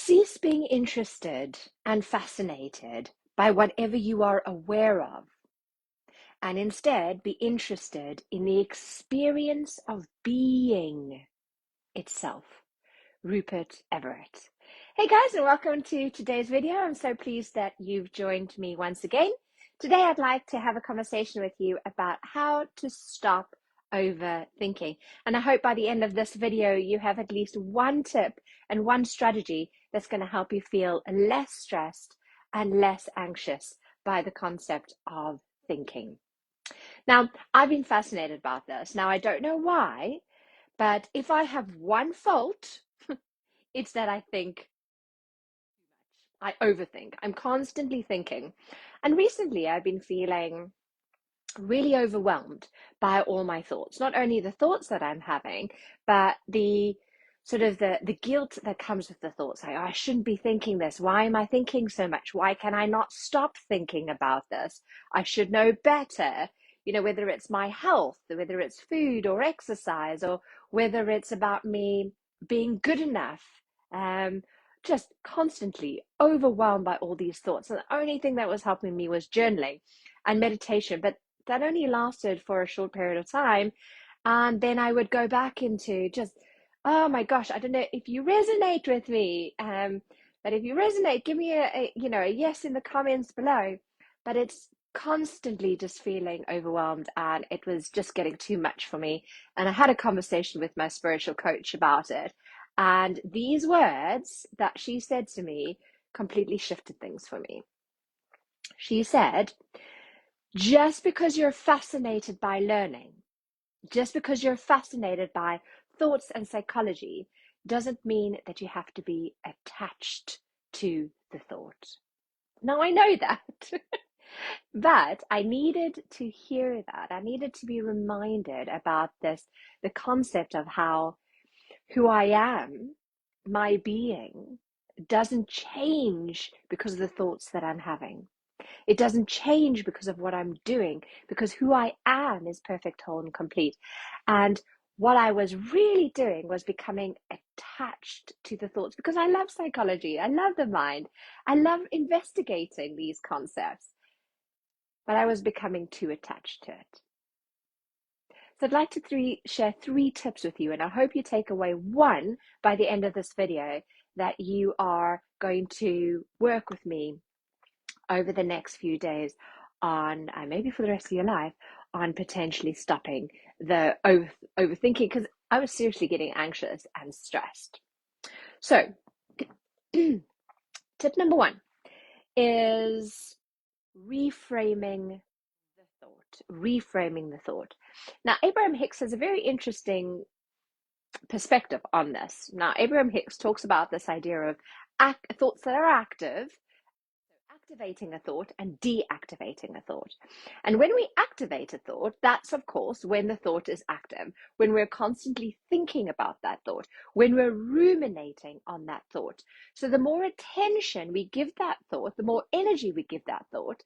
Cease being interested and fascinated by whatever you are aware of, and instead be interested in the experience of being itself. Rupert Everett. Hey guys, and welcome to today's video. I'm so pleased that you've joined me once again. Today I'd like to have a conversation with you about how to stop overthinking. And I hope by the end of this video you have at least one tip and one strategy that's going to help you feel less stressed and less anxious by the concept of thinking. Now, I've been fascinated about this. Now, I don't know why, but if I have one fault, it's that I think too much. I overthink. I'm constantly thinking. And recently I've been feeling really overwhelmed by all my thoughts. Not only the thoughts that I'm having, but the sort of the guilt that comes with the thoughts. Like, oh, I shouldn't be thinking this. Why am I thinking so much? Why can I not stop thinking about this? I should know better. You know, whether it's my health, whether it's food or exercise, or whether it's about me being good enough. Just constantly overwhelmed by all these thoughts. And the only thing that was helping me was journaling and meditation. But that only lasted for a short period of time. And then I would go back into just, oh my gosh, I don't know if you resonate with me. But if you resonate, give me a yes in the comments below. But it's constantly just feeling overwhelmed, and it was just getting too much for me. And I had a conversation with my spiritual coach about it. And these words that she said to me completely shifted things for me. She said, just because you're fascinated by learning, just because you're fascinated by thoughts and psychology, doesn't mean that you have to be attached to the thought. Now, I know that, but I needed to hear that. I needed to be reminded about this, the concept of how who I am, my being, doesn't change because of the thoughts that I'm having. It doesn't change because of what I'm doing, because who I am is perfect, whole, and complete. And what I was really doing was becoming attached to the thoughts, because I love psychology, I love the mind, I love investigating these concepts, but I was becoming too attached to it. So I'd like to share three tips with you, and I hope you take away one by the end of this video that you are going to work with me over the next few days on, and maybe for the rest of your life, on potentially stopping the overthinking, because I was seriously getting anxious and stressed. So tip number one is reframing the thought. Now, Abraham Hicks has a very interesting perspective on this. Now, Abraham Hicks talks about this idea of thoughts that are active, activating a thought and deactivating a thought. And when we activate a thought, that's of course when the thought is active, when we're constantly thinking about that thought, when we're ruminating on that thought. So the more attention we give that thought, the more energy we give that thought,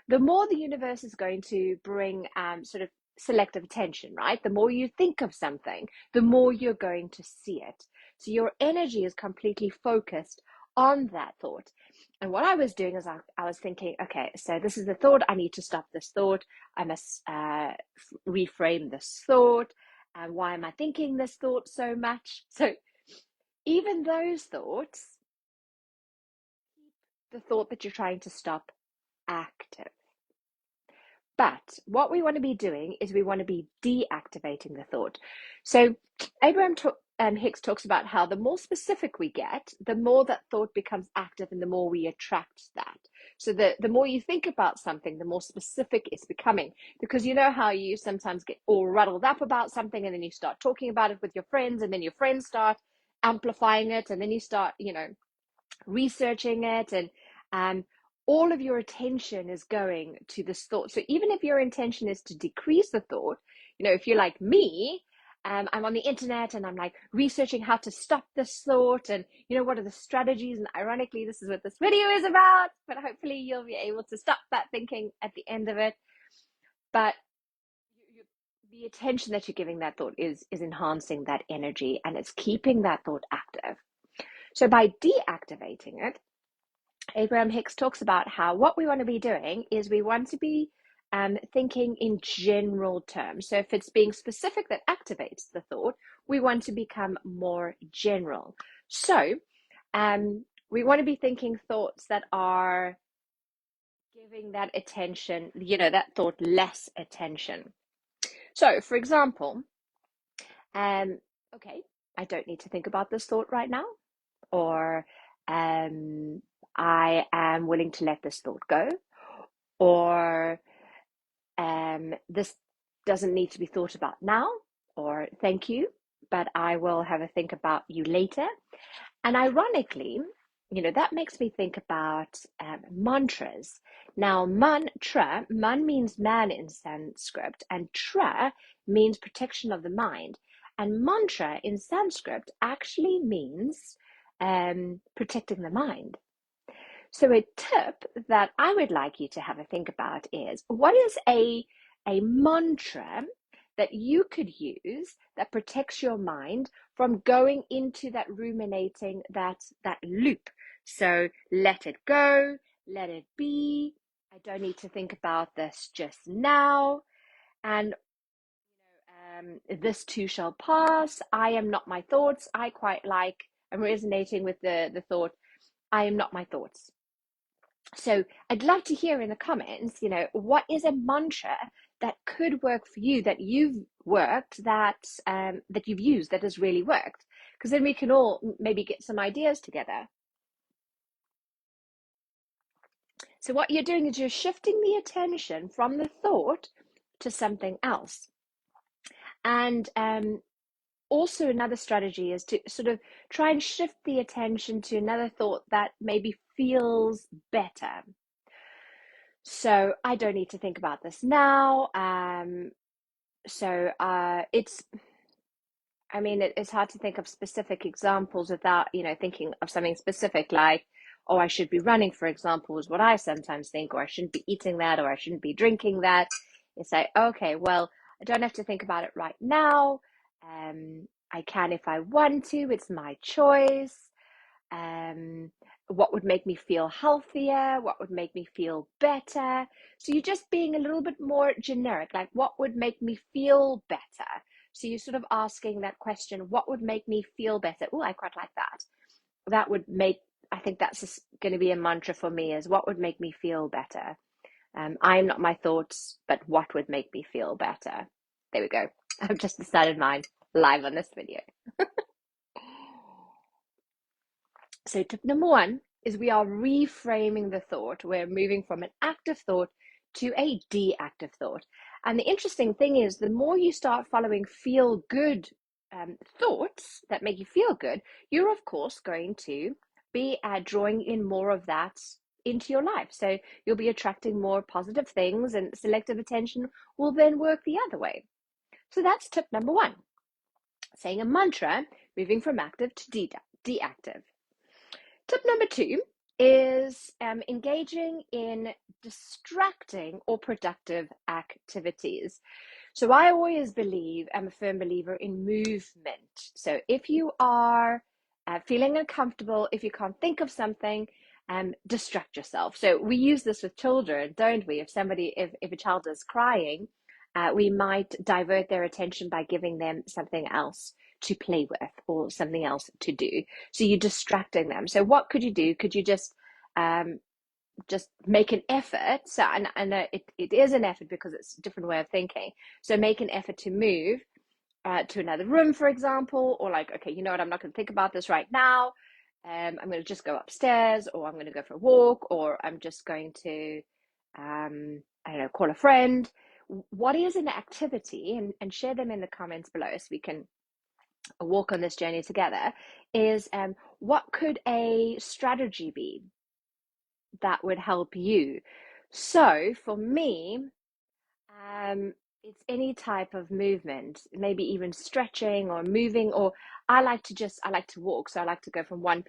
the more the universe is going to bring sort of selective attention, right? The more you think of something, the more you're going to see it. So your energy is completely focused on that thought. And what I was doing is I was thinking, okay, so this is the thought. I need to stop this thought. I must reframe this thought. Why am I thinking this thought so much? So even those thoughts, keep the thought that you're trying to stop active. But what we want to be doing is we want to be deactivating the thought. So Abraham Hicks talks about how the more specific we get, the more that thought becomes active and the more we attract that. So the more you think about something, the more specific it's becoming. Because you know how you sometimes get all rattled up about something and then you start talking about it with your friends and then your friends start amplifying it and then you start, researching it, and all of your attention is going to this thought. So even if your intention is to decrease the thought, if you're like me, I'm on the internet and I'm like researching how to stop this thought and what are the strategies, and ironically this is what this video is about, but hopefully you'll be able to stop that thinking at the end of it. But the attention that you're giving that thought is enhancing that energy, and it's keeping that thought active. So by deactivating it, Abraham Hicks talks about how what we want to be doing is we want to be thinking in general terms. So if it's being specific that activates the thought, we want to become more general. So we want to be thinking thoughts that are giving that attention, that thought less attention. So, for example, okay, I don't need to think about this thought right now, or I am willing to let this thought go, or this doesn't need to be thought about now, or thank you, but I will have a think about you later. And ironically, that makes me think about mantras. Now, man means man in Sanskrit, and tra means protection of the mind. And mantra in Sanskrit actually means protecting the mind. So a tip that I would like you to have a think about is, what is a mantra that you could use that protects your mind from going into that ruminating, that loop? So let it go, let it be. I don't need to think about this just now. And this too shall pass. I am not my thoughts. I'm resonating with the thought, I am not my thoughts. So I'd love to hear in the comments, what is a mantra that could work for you, that you've worked, that you've used, that has really worked? Because then we can all maybe get some ideas together. So what you're doing is you're shifting the attention from the thought to something else. And also another strategy is to sort of try and shift the attention to another thought that maybe feels better. So I don't need to think about this now. It's hard to think of specific examples without, thinking of something specific, like, oh, I should be running, for example, is what I sometimes think, or I shouldn't be eating that, or I shouldn't be drinking that. It's like, okay, well, I don't have to think about it right now. I can if I want to, it's my choice. What would make me feel healthier? What would make me feel better? So you're just being a little bit more generic, like what would make me feel better? So you're sort of asking that question, what would make me feel better? Oh, I quite like that. I think that's going to be a mantra for me, is what would make me feel better? I am not my thoughts, but what would make me feel better? There we go. I've just decided mine live on this video. So tip number one is we are reframing the thought. We're moving from an active thought to a deactive thought. And the interesting thing is, the more you start following feel good thoughts that make you feel good, you're of course going to be drawing in more of that into your life. So you'll be attracting more positive things, and selective attention will then work the other way. So that's tip number one, saying a mantra, moving from active to deactive. Tip number two is engaging in distracting or productive activities. So I always I'm a firm believer in movement. So if you are feeling uncomfortable, if you can't think of something, distract yourself. So we use this with children, don't we? If a child is crying, we might divert their attention by giving them something else to play with or something else to do. So you're distracting them. So what could you do? Could you just make an effort? So and it is an effort because it's a different way of thinking. So make an effort to move to another room, for example, or like, okay, you know what? I'm not going to think about this right now. I'm going to just go upstairs, or I'm going to go for a walk, or I'm just going to, I don't know, call a friend. What is an activity, and share them in the comments below so we can walk on this journey together, is what could a strategy be that would help you? So for me, it's any type of movement, maybe even stretching or moving, or I like to walk. So I like to go from one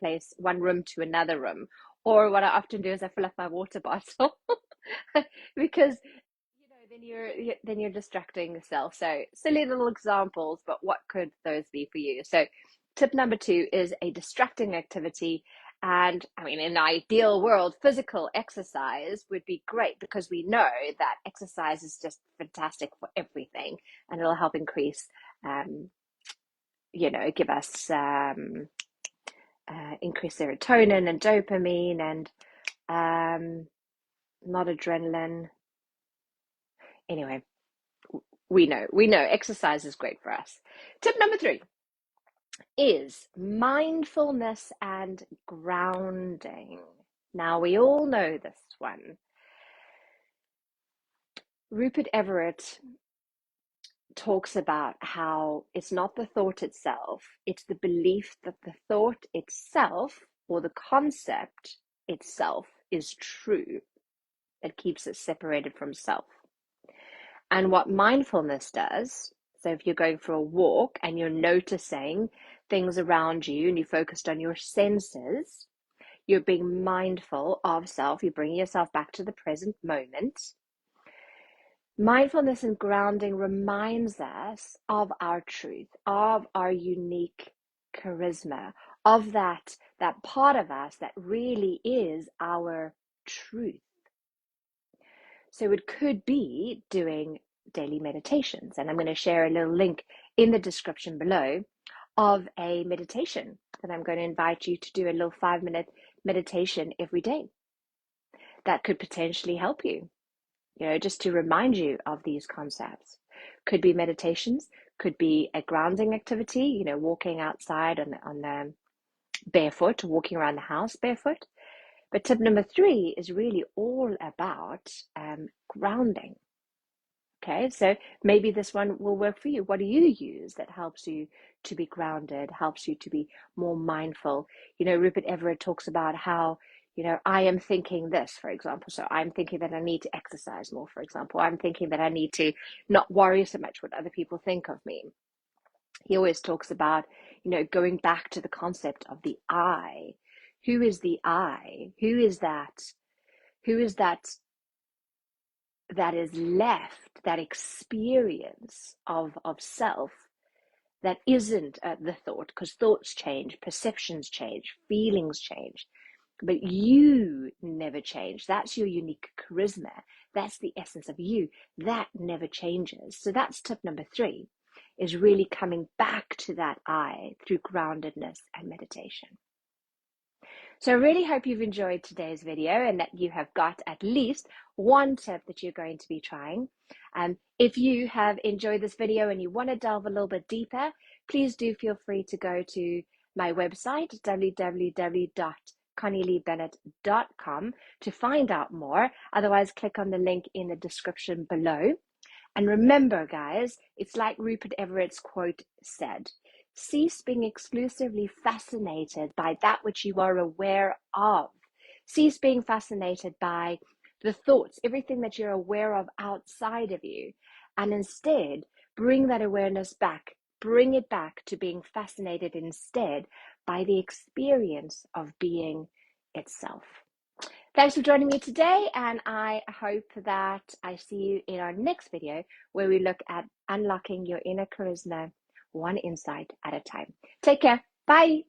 room to another room. Or what I often do is I fill up my water bottle because then you're distracting yourself. So silly little examples, but what could those be for you? So Tip number 2 is a distracting activity. And I mean, in an ideal world, physical exercise would be great because we know that exercise is just fantastic for everything, and it'll help increase, give us increase serotonin and dopamine and not adrenaline. Anyway, we know exercise is great for us. Tip number 3 is mindfulness and grounding. Now, we all know this one. Rupert Everett talks about how it's not the thought itself, it's the belief that the thought itself or the concept itself is true that keeps it separated from self. And what mindfulness does, so if you're going for a walk and you're noticing things around you and you're focused on your senses, you're being mindful of self, you're bringing yourself back to the present moment. Mindfulness and grounding reminds us of our truth, of our unique charisma, of that part of us that really is our truth. So it could be doing daily meditations, and I'm going to share a little link in the description below of a meditation that I'm going to invite you to do, a little 5-minute meditation every day. That could potentially help you, just to remind you of these concepts. Could be meditations, could be a grounding activity, walking outside on the barefoot, walking around the house barefoot. But tip number 3 is really all about grounding. Okay, so maybe this one will work for you. What do you use that helps you to be grounded, helps you to be more mindful? Rupert Everett talks about how, I am thinking this, for example. So I'm thinking that I need to exercise more, for example. I'm thinking that I need to not worry so much what other people think of me. He always talks about, going back to the concept of the I. Who is the I? Who is that? Who is that is left, that experience of self that isn't the thought, because thoughts change, perceptions change, feelings change, but you never change. That's your unique charisma. That's the essence of you. That never changes. So that's tip number 3, is really coming back to that I through groundedness and meditation. So I really hope you've enjoyed today's video and that you have got at least one tip that you're going to be trying. If you have enjoyed this video and you want to delve a little bit deeper, please do feel free to go to my website, www.connieleebennett.com, to find out more. Otherwise, click on the link in the description below. And remember, guys, it's like Rupert Everett's quote said, cease being exclusively fascinated by that which you are aware of. Cease being fascinated by the thoughts, everything that you're aware of outside of you, and instead bring that awareness back, bring it back to being fascinated instead by the experience of being itself. Thanks for joining me today, and I hope that I see you in our next video where we look at unlocking your inner charisma one insight at a time. Take care. Bye.